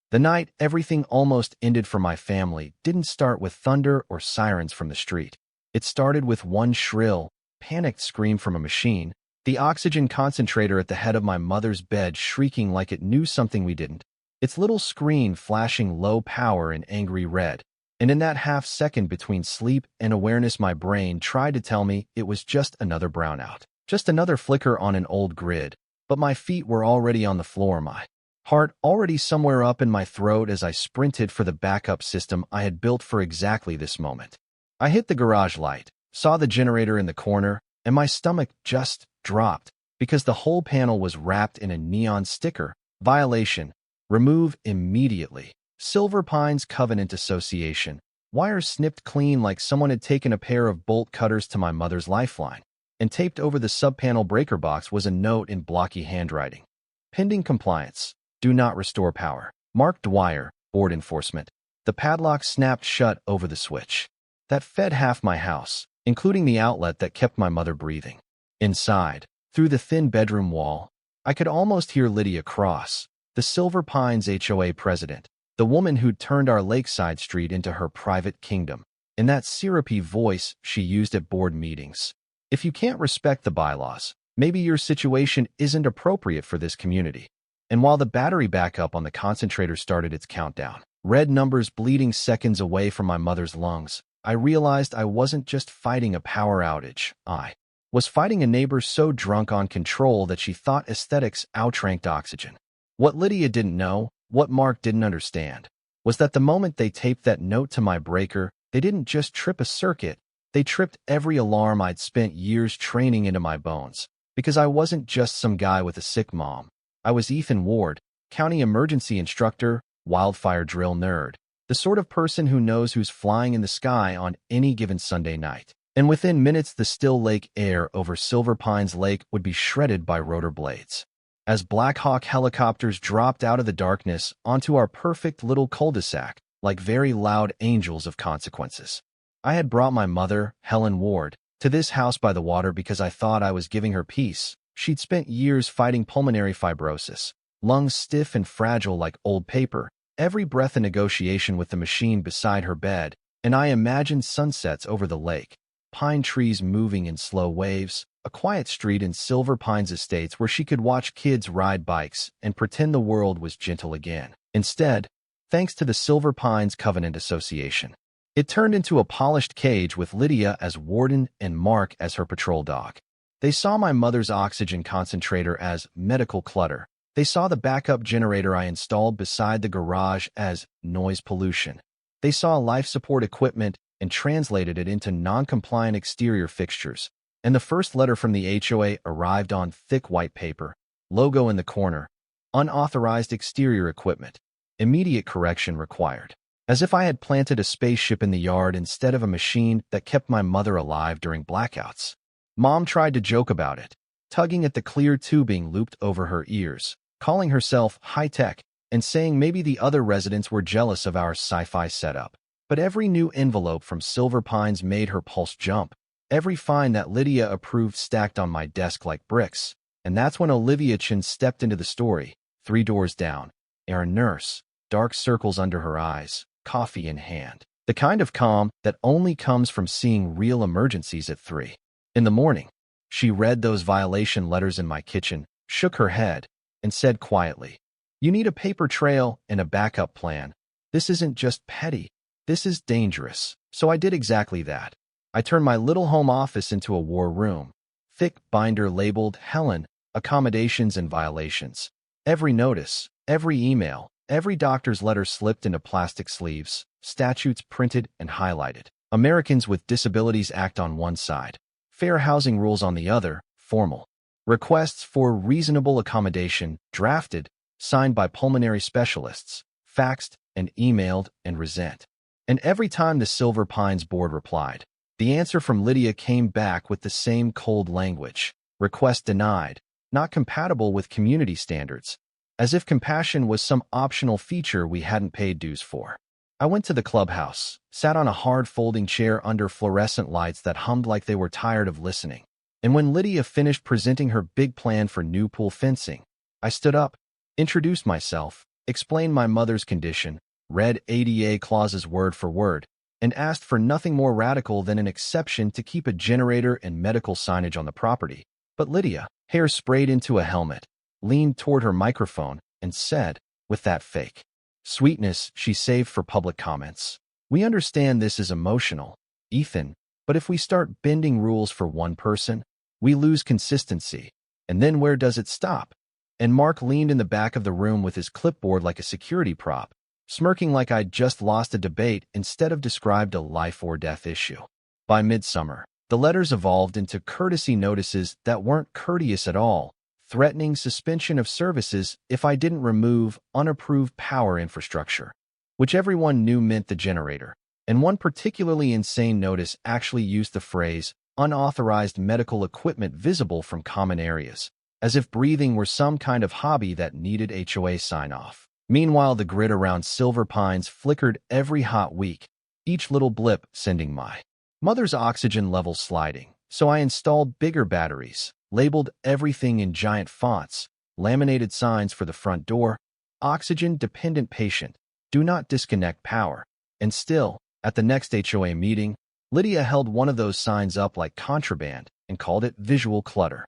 The night everything almost ended for my family didn't start with thunder or sirens from the street. It started with one shrill, panicked scream from a machine, the oxygen concentrator at the head of my mother's bed shrieking like it knew something we didn't, its little screen flashing low power in angry red. And in that half second between sleep and awareness, my brain tried to tell me it was just another brownout, just another flicker on an old grid. But my feet were already on the floor, my heart already somewhere up in my throat as I sprinted for the backup system I had built for exactly this moment. I hit the garage light, saw the generator in the corner, and my stomach just dropped because the whole panel was wrapped in a neon sticker. Violation. Remove immediately. Silver Pines Covenant Association. Wires snipped clean like someone had taken a pair of bolt cutters to my mother's lifeline, and taped over the sub-panel breaker box was a note in blocky handwriting. Pending compliance. Do not restore power. Mark Dwyer, Board Enforcement. The padlock snapped shut over the switch. That fed half my house, including the outlet that kept my mother breathing. Inside, through the thin bedroom wall, I could almost hear Lydia Cross, the Silver Pines HOA president, the woman who'd turned our lakeside street into her private kingdom, in that syrupy voice she used at board meetings. If you can't respect the bylaws, maybe your situation isn't appropriate for this community. And while the battery backup on the concentrator started its countdown, red numbers bleeding seconds away from my mother's lungs, I realized I wasn't just fighting a power outage. I was fighting a neighbor so drunk on control that she thought aesthetics outranked oxygen. What Lydia didn't know, what Mark didn't understand, was that the moment they taped that note to my breaker, they didn't just trip a circuit, they tripped every alarm I'd spent years training into my bones. Because I wasn't just some guy with a sick mom. I was Ethan Ward, county emergency instructor, wildfire drill nerd, the sort of person who knows who's flying in the sky on any given Sunday night. And within minutes, the still lake air over Silver Pines Lake would be shredded by rotor blades. As Black Hawk helicopters dropped out of the darkness onto our perfect little cul-de-sac, like very loud angels of consequences. I had brought my mother, Helen Ward, to this house by the water because I thought I was giving her peace. She'd spent years fighting pulmonary fibrosis, lungs stiff and fragile like old paper, every breath a negotiation with the machine beside her bed, and I imagined sunsets over the lake, pine trees moving in slow waves, a quiet street in Silver Pines Estates where she could watch kids ride bikes and pretend the world was gentle again. Instead, thanks to the Silver Pines Covenant Association, it turned into a polished cage with Lydia as warden and Mark as her patrol dog. They saw my mother's oxygen concentrator as medical clutter. They saw the backup generator I installed beside the garage as noise pollution. They saw life support equipment and translated it into non-compliant exterior fixtures. And the first letter from the HOA arrived on thick white paper, logo in the corner, unauthorized exterior equipment, immediate correction required. As if I had planted a spaceship in the yard instead of a machine that kept my mother alive during blackouts. Mom tried to joke about it, tugging at the clear tubing looped over her ears, calling herself high-tech, and saying maybe the other residents were jealous of our sci-fi setup. But every new envelope from Silver Pines made her pulse jump, every fine that Lydia approved stacked on my desk like bricks. And that's when Olivia Chin stepped into the story, 3 doors down, our nurse, dark circles under her eyes, coffee in hand. The kind of calm that only comes from seeing real emergencies at 3 in the morning. She read those violation letters in my kitchen, shook her head, and said quietly, "You need a paper trail and a backup plan. This isn't just petty. This is dangerous." So I did exactly that. I turned my little home office into a war room. Thick binder labeled Helen, accommodations and violations. Every notice, every email, every doctor's letter slipped into plastic sleeves, statutes printed and highlighted. Americans with Disabilities Act on one side, fair housing rules on the other, formal. Requests for reasonable accommodation, drafted, signed by pulmonary specialists, faxed and emailed and resent. And every time the Silver Pines board replied, the answer from Lydia came back with the same cold language. Request denied, not compatible with community standards, as if compassion was some optional feature we hadn't paid dues for. I went to the clubhouse, sat on a hard folding chair under fluorescent lights that hummed like they were tired of listening. And when Lydia finished presenting her big plan for new pool fencing, I stood up, introduced myself, explained my mother's condition, read ADA clauses word for word, and asked for nothing more radical than an exception to keep a generator and medical signage on the property. But Lydia, hair sprayed into a helmet, leaned toward her microphone and said, with that fake sweetness she saved for public comments, "We understand this is emotional, Ethan, but if we start bending rules for one person, we lose consistency. And then where does it stop?" And Mark leaned in the back of the room with his clipboard like a security prop, smirking like I'd just lost a debate instead of described a life-or-death issue. By midsummer, the letters evolved into courtesy notices that weren't courteous at all, threatening suspension of services if I didn't remove unapproved power infrastructure, which everyone knew meant the generator. And one particularly insane notice actually used the phrase, "unauthorized medical equipment visible from common areas," as if breathing were some kind of hobby that needed HOA sign-off. Meanwhile, the grid around Silver Pines flickered every hot week, each little blip sending my mother's oxygen levels sliding. So I installed bigger batteries, labeled everything in giant fonts, laminated signs for the front door, "Oxygen-dependent patient, do not disconnect power." And still, at the next HOA meeting, Lydia held one of those signs up like contraband and called it visual clutter.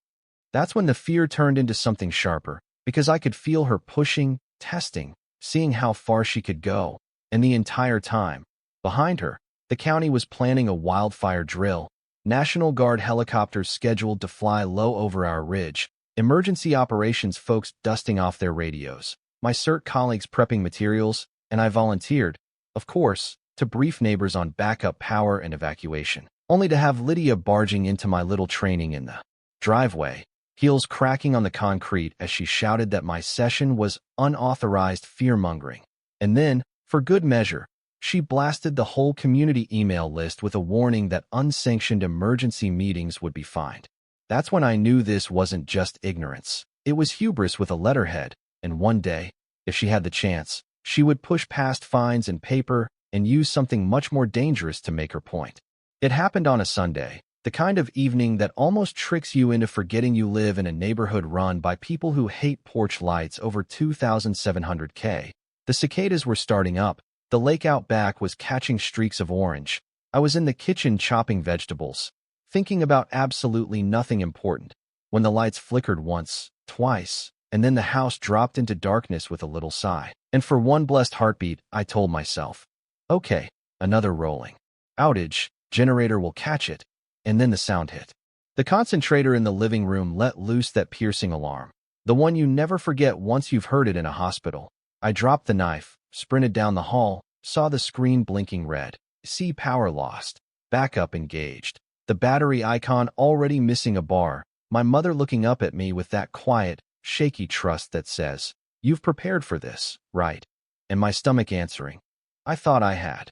That's when the fear turned into something sharper, because I could feel her pushing, testing, seeing how far she could go. And the entire time, behind her, the county was planning a wildfire drill, National Guard helicopters scheduled to fly low over our ridge, emergency operations folks dusting off their radios, my CERT colleagues prepping materials, and I volunteered, of course, to brief neighbors on backup power and evacuation, only to have Lydia barging into my little training in the driveway, heels cracking on the concrete as she shouted that my session was unauthorized fear-mongering. And then, for good measure, she blasted the whole community email list with a warning that unsanctioned emergency meetings would be fined. That's when I knew this wasn't just ignorance. It was hubris with a letterhead, and one day, if she had the chance, she would push past fines and paper and use something much more dangerous to make her point. It happened on a Sunday, the kind of evening that almost tricks you into forgetting you live in a neighborhood run by people who hate porch lights over 2,700 K. The cicadas were starting up. The lake out back was catching streaks of orange. I was in the kitchen chopping vegetables, thinking about absolutely nothing important, when the lights flickered once, twice, and then the house dropped into darkness with a little sigh. And for one blessed heartbeat, I told myself, okay, another rolling outage, generator will catch it. And then the sound hit. The concentrator in the living room let loose that piercing alarm, the one you never forget once you've heard it in a hospital. I dropped the knife, sprinted down the hall, saw the screen blinking red. See power lost. Backup engaged. The battery icon already missing a bar. My mother looking up at me with that quiet, shaky trust that says, "You've prepared for this, right?" And my stomach answering, "I thought I had."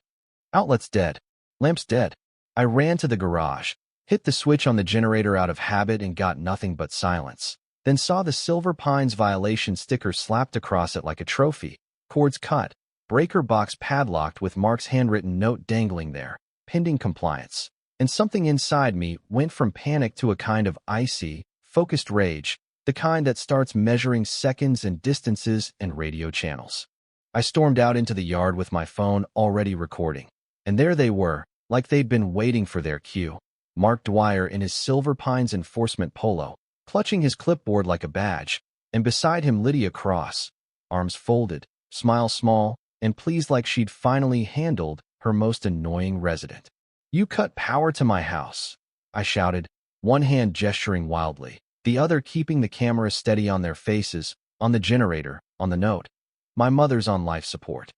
Outlet's dead. Lamp's dead. I ran to the garage, hit the switch on the generator out of habit and got nothing but silence. Then saw the Silver Pines violation sticker slapped across it like a trophy. Cords cut. Breaker box padlocked with Mark's handwritten note dangling there. Pending compliance. And something inside me went from panic to a kind of icy, focused rage, the kind that starts measuring seconds and distances and radio channels. I stormed out into the yard with my phone already recording. And there they were, like they'd been waiting for their cue. Mark Dwyer in his Silver Pines enforcement polo, clutching his clipboard like a badge, and beside him Lydia Cross, arms folded, smile small, and pleased like she'd finally handled her most annoying resident. "You cut power to my house," I shouted, one hand gesturing wildly, the other keeping the camera steady on their faces, on the generator, on the note. My mother's on life support.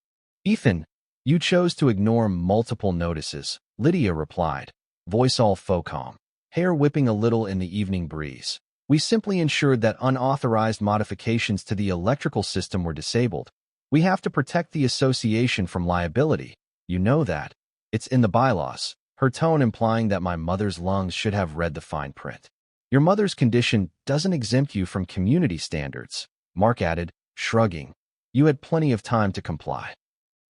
"Ethan, you chose to ignore multiple notices," Lydia replied, voice all faux calm, hair whipping a little in the evening breeze. "We simply ensured that unauthorized modifications to the electrical system were disabled. We have to protect the association from liability. You know that. It's in the bylaws," her tone implying that my mother's lungs should have read the fine print. "Your mother's condition doesn't exempt you from community standards," Mark added, shrugging. "You had plenty of time to comply."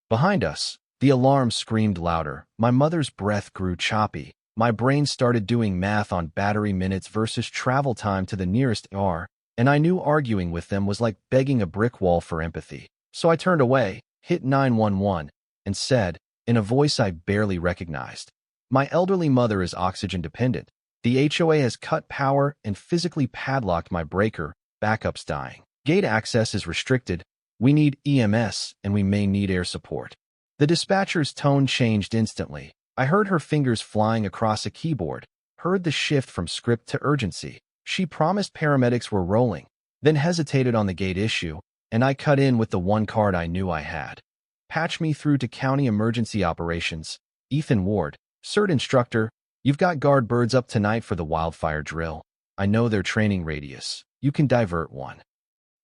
Behind us, the alarm screamed louder. My mother's breath grew choppy. My brain started doing math on battery minutes versus travel time to the nearest ER, and I knew arguing with them was like begging a brick wall for empathy. So I turned away, hit 911, and said, in a voice I barely recognized, "My elderly mother is oxygen dependent. The HOA has cut power and physically padlocked my breaker. Backup's dying. Gate access is restricted. We need EMS, and we may need air support." The dispatcher's tone changed instantly. I heard her fingers flying across a keyboard, heard the shift from script to urgency. She promised paramedics were rolling, then hesitated on the gate issue, and I cut in with the one card I knew I had. "Patch me through to County Emergency Operations. Ethan Ward, CERT instructor. You've got guard birds up tonight for the wildfire drill. I know their training radius. You can divert one."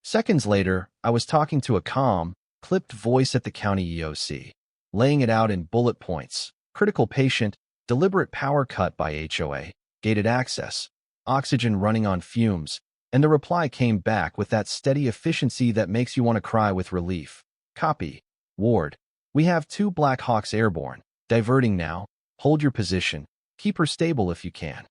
Seconds later, I was talking to a calm, clipped voice at the county EOC, laying it out in bullet points. Critical patient, deliberate power cut by HOA, gated access, oxygen running on fumes, and the reply came back with that steady efficiency that makes you want to cry with relief. "Copy. Ward. We have 2 Black Hawks airborne. Diverting now. Hold your position. Keep her stable if you can."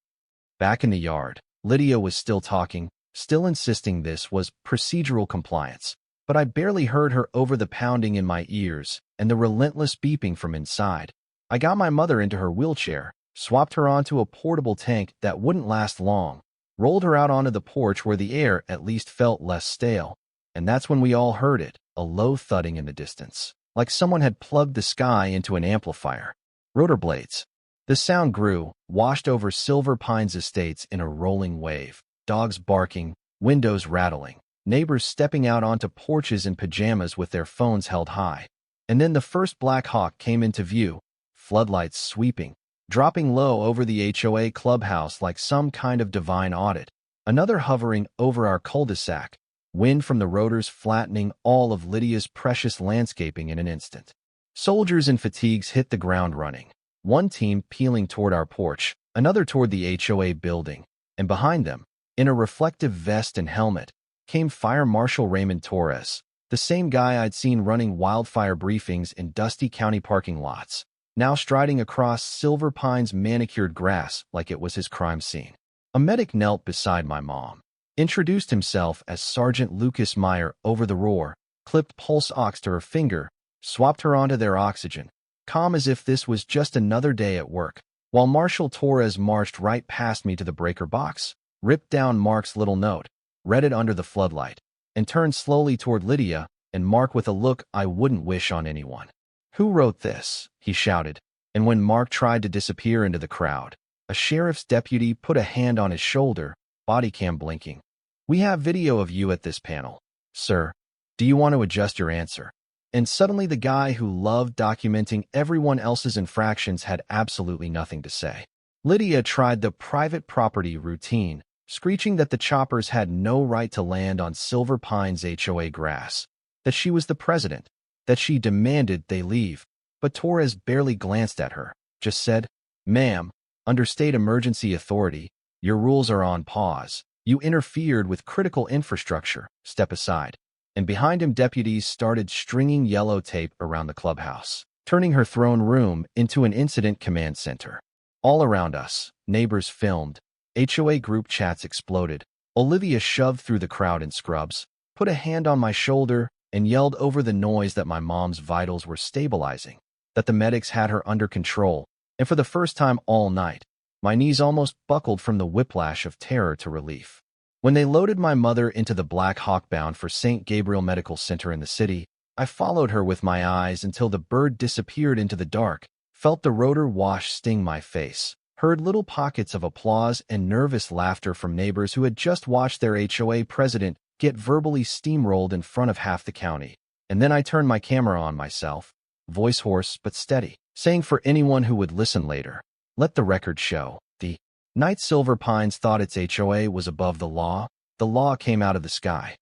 Back in the yard, Lydia was still talking, still insisting this was procedural compliance, but I barely heard her over the pounding in my ears and the relentless beeping from inside. I got my mother into her wheelchair, swapped her onto a portable tank that wouldn't last long, rolled her out onto the porch where the air at least felt less stale, and that's when we all heard it, a low thudding in the distance, like someone had plugged the sky into an amplifier. Rotor blades. The sound grew, washed over Silver Pines estates in a rolling wave. Dogs barking, windows rattling, neighbors stepping out onto porches in pajamas with their phones held high. And then the first Black Hawk came into view, floodlights sweeping, dropping low over the HOA clubhouse like some kind of divine audit. Another hovering over our cul-de-sac, wind from the rotors flattening all of Lydia's precious landscaping in an instant. Soldiers in fatigues hit the ground running. One team peeling toward our porch, another toward the HOA building, and behind them, in a reflective vest and helmet, came Fire Marshal Raymond Torres, the same guy I'd seen running wildfire briefings in dusty county parking lots, now striding across Silver Pines manicured grass like it was his crime scene. A medic knelt beside my mom, introduced himself as Sergeant Lucas Meyer over the roar, clipped pulse ox to her finger, swapped her onto their oxygen, calm as if this was just another day at work, while Marshal Torres marched right past me to the breaker box, ripped down Mark's little note, read it under the floodlight, and turned slowly toward Lydia and Mark with a look I wouldn't wish on anyone. "Who wrote this?" he shouted, and when Mark tried to disappear into the crowd, a sheriff's deputy put a hand on his shoulder, body cam blinking. "We have video of you at this panel, sir. Do you want to adjust your answer?" And suddenly the guy who loved documenting everyone else's infractions had absolutely nothing to say. Lydia tried the private property routine, screeching that the choppers had no right to land on Silver Pines HOA grass, that she was the president, that she demanded they leave. But Torres barely glanced at her, just said, "Ma'am, under state emergency authority, your rules are on pause. You interfered with critical infrastructure. Step aside." And behind him deputies started stringing yellow tape around the clubhouse, turning her throne room into an incident command center. All around us, neighbors filmed, HOA group chats exploded. Olivia shoved through the crowd in scrubs, put a hand on my shoulder, and yelled over the noise that my mom's vitals were stabilizing, that the medics had her under control, and for the first time all night, my knees almost buckled from the whiplash of terror to relief. When they loaded my mother into the Black Hawk bound for St. Gabriel Medical Center in the city, I followed her with my eyes until the bird disappeared into the dark, felt the rotor wash sting my face, heard little pockets of applause and nervous laughter from neighbors who had just watched their HOA president get verbally steamrolled in front of half the county. And then I turned my camera on myself, voice hoarse but steady, saying for anyone who would listen later, "Let the record show. The night Silver Pines thought its HOA was above the law came out of the sky."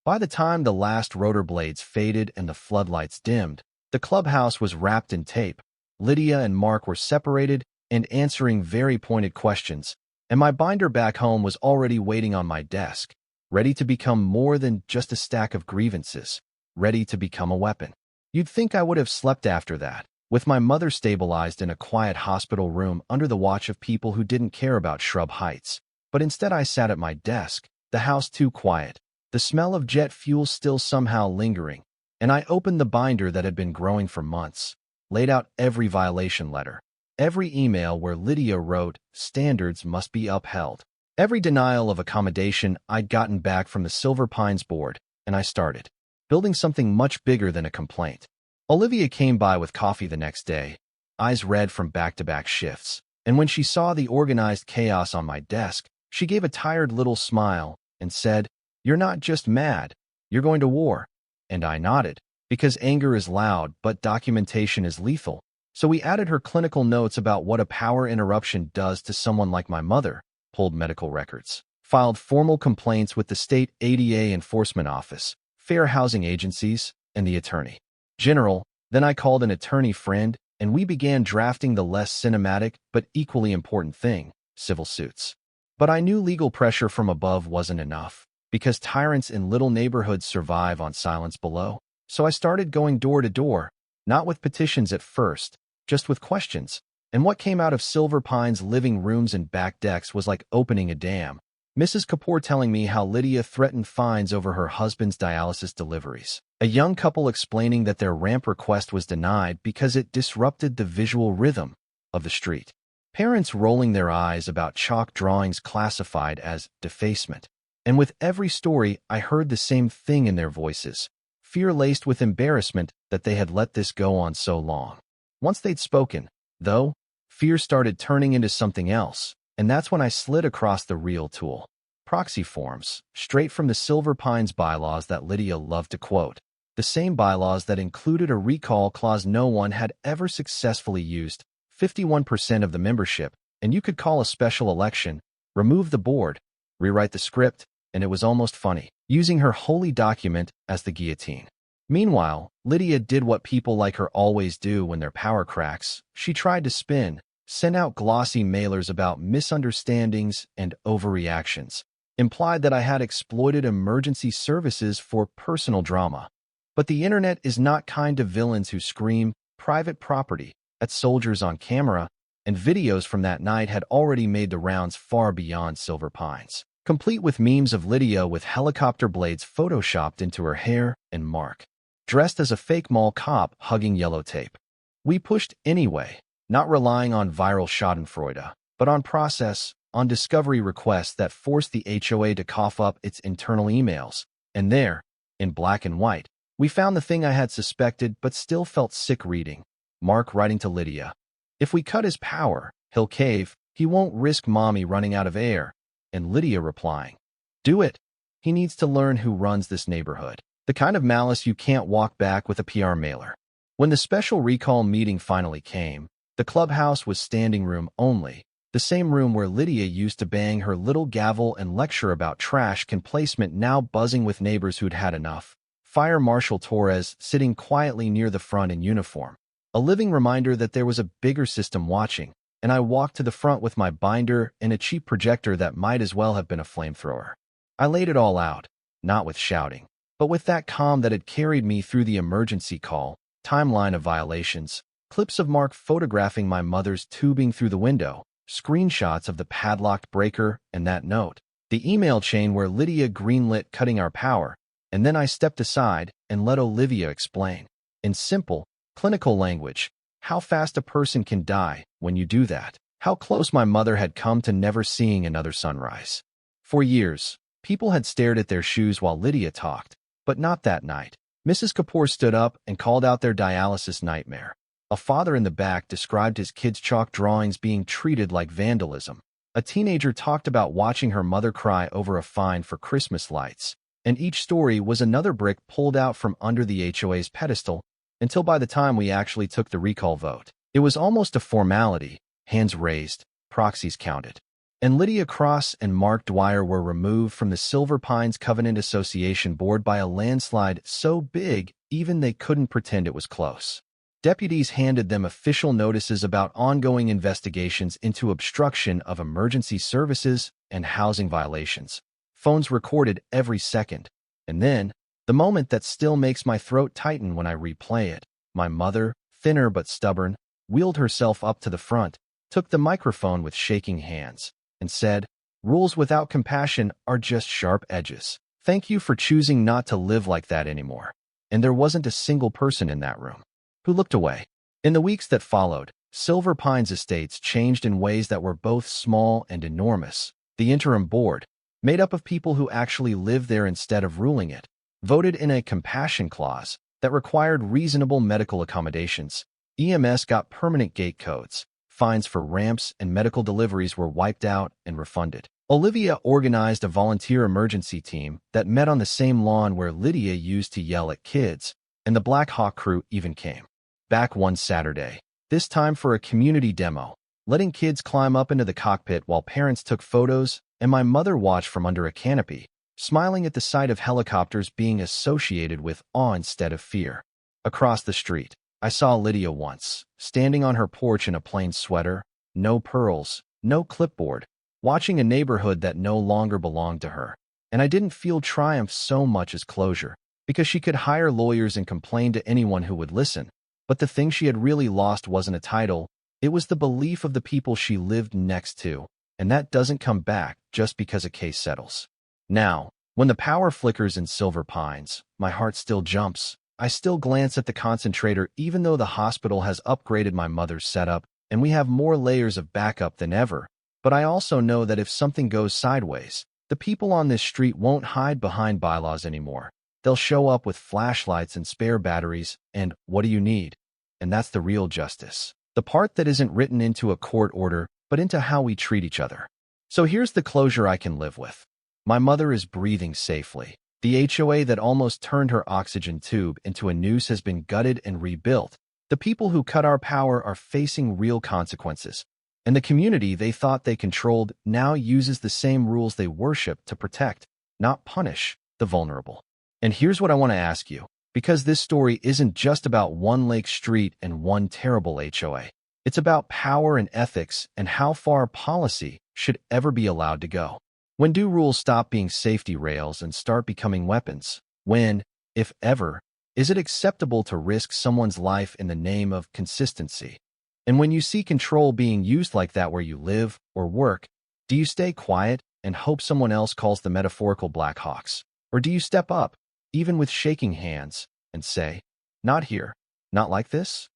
By the time the last rotor blades faded and the floodlights dimmed, the clubhouse was wrapped in tape. Lydia and Mark were separated and answering very pointed questions, and my binder back home was already waiting on my desk, ready to become more than just a stack of grievances, ready to become a weapon. You'd think I would have slept after that, with my mother stabilized in a quiet hospital room under the watch of people who didn't care about Shrub Heights. But instead I sat at my desk, the house too quiet, the smell of jet fuel still somehow lingering, and I opened the binder that had been growing for months, laid out every violation letter, every email where Lydia wrote, "Standards must be upheld," every denial of accommodation I'd gotten back from the Silver Pines board, and I started building something much bigger than a complaint. Olivia came by with coffee the next day, eyes red from back-to-back shifts, and when she saw the organized chaos on my desk, she gave a tired little smile and said, "You're not just mad, you're going to war." And I nodded, because anger is loud, but documentation is lethal. So we added her clinical notes about what a power interruption does to someone like my mother, pulled medical records, filed formal complaints with the state ADA enforcement office, fair housing agencies, and the attorney general. Then I called an attorney friend, and we began drafting the less cinematic but equally important thing, civil suits. But I knew legal pressure from above wasn't enough, because tyrants in little neighborhoods survive on silence below. So I started going door to door, not with petitions at first, just with questions. And what came out of Silver Pine's living rooms and back decks was like opening a dam. Mrs. Kapoor telling me how Lydia threatened fines over her husband's dialysis deliveries. A young couple explaining that their ramp request was denied because it disrupted the visual rhythm of the street. Parents rolling their eyes about chalk drawings classified as defacement. And with every story, I heard the same thing in their voices, fear laced with embarrassment that they had let this go on so long. Once they'd spoken, though, fear started turning into something else. And that's when I slid across the real tool. Proxy forms, straight from the Silver Pines bylaws that Lydia loved to quote. The same bylaws that included a recall clause no one had ever successfully used, 51% of the membership, and you could call a special election, remove the board, rewrite the script, and it was almost funny, using her holy document as the guillotine. Meanwhile, Lydia did what people like her always do when their power cracks. She tried to spin, sent out glossy mailers about misunderstandings and overreactions, implied that I had exploited emergency services for personal drama. But the internet is not kind to villains who scream private property at soldiers on camera, and videos from that night had already made the rounds far beyond Silver Pines, complete with memes of Lydia with helicopter blades photoshopped into her hair and Mark, dressed as a fake mall cop hugging yellow tape. We pushed anyway, not relying on viral schadenfreude, but on process, on discovery requests that forced the HOA to cough up its internal emails. And there, in black and white, we found the thing I had suspected but still felt sick reading. Mark writing to Lydia, "If we cut his power, he'll cave, he won't risk mommy running out of air." And Lydia replying, "Do it. He needs to learn who runs this neighborhood." The kind of malice you can't walk back with a PR mailer. When the special recall meeting finally came, the clubhouse was standing room only, the same room where Lydia used to bang her little gavel and lecture about trash can placement, now buzzing with neighbors who'd had enough. Fire Marshal Torres sitting quietly near the front in uniform. A living reminder that there was a bigger system watching, and I walked to the front with my binder and a cheap projector that might as well have been a flamethrower. I laid it all out, not with shouting, but with that calm that had carried me through the emergency call, timeline of violations, clips of Mark photographing my mother's tubing through the window, screenshots of the padlocked breaker and that note, the email chain where Lydia greenlit cutting our power, and then I stepped aside and let Olivia explain, in simple, clinical language, how fast a person can die when you do that, how close my mother had come to never seeing another sunrise. For years, people had stared at their shoes while Lydia talked, but not that night. Mrs. Kapoor stood up and called out their dialysis nightmare. A father in the back described his kids' chalk drawings being treated like vandalism. A teenager talked about watching her mother cry over a fine for Christmas lights. And each story was another brick pulled out from under the HOA's pedestal, until by the time we actually took the recall vote, it was almost a formality, hands raised, proxies counted. And Lydia Cross and Mark Dwyer were removed from the Silver Pines Covenant Association board by a landslide so big even they couldn't pretend it was close. Deputies handed them official notices about ongoing investigations into obstruction of emergency services and housing violations. Phones recorded every second. And then, the moment that still makes my throat tighten when I replay it, my mother, thinner but stubborn, wheeled herself up to the front, took the microphone with shaking hands, and said, "Rules without compassion are just sharp edges. Thank you for choosing not to live like that anymore." and there wasn't a single person in that room who looked away. In the weeks that followed, Silver Pines Estates changed in ways that were both small and enormous. The interim board, made up of people who actually lived there instead of ruling it, voted in a compassion clause that required reasonable medical accommodations. EMS got permanent gate codes, fines for ramps and medical deliveries were wiped out and refunded. Olivia organized a volunteer emergency team that met on the same lawn where Lydia used to yell at kids, and the Black Hawk crew even came back one Saturday, this time for a community demo, letting kids climb up into the cockpit while parents took photos, and my mother watched from under a canopy, smiling at the sight of helicopters being associated with awe instead of fear. Across the street, I saw Lydia once, standing on her porch in a plain sweater, no pearls, no clipboard, watching a neighborhood that no longer belonged to her. And I didn't feel triumph so much as closure, because she could hire lawyers and complain to anyone who would listen. But the thing she had really lost wasn't a title, it was the belief of the people she lived next to, and that doesn't come back just because a case settles. Now, when the power flickers in Silver Pines, my heart still jumps. I still glance at the concentrator even though the hospital has upgraded my mother's setup and we have more layers of backup than ever. But I also know that if something goes sideways, the people on this street won't hide behind bylaws anymore. They'll show up with flashlights and spare batteries, and what do you need? And that's the real justice. The part that isn't written into a court order, but into how we treat each other. So here's the closure I can live with. My mother is breathing safely. The HOA that almost turned her oxygen tube into a noose has been gutted and rebuilt. The people who cut our power are facing real consequences. And the community they thought they controlled now uses the same rules they worship to protect, not punish, the vulnerable. And here's what I want to ask you, because this story isn't just about one Lake Street and one terrible HOA. It's about power and ethics and how far policy should ever be allowed to go. When do rules stop being safety rails and start becoming weapons? When, if ever, is it acceptable to risk someone's life in the name of consistency? And when you see control being used like that where you live or work, do you stay quiet and hope someone else calls the metaphorical Black Hawks? Or do you step up, even with shaking hands, and say, "Not here, not like this"?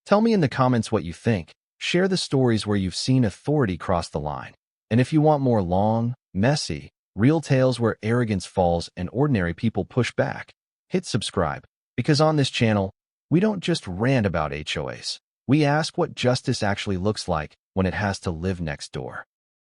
Tell me in the comments what you think. Share the stories where you've seen authority cross the line. And if you want more long, messy, real tales where arrogance falls and ordinary people push back, hit subscribe. Because on this channel, we don't just rant about HOAs. We ask what justice actually looks like when it has to live next door.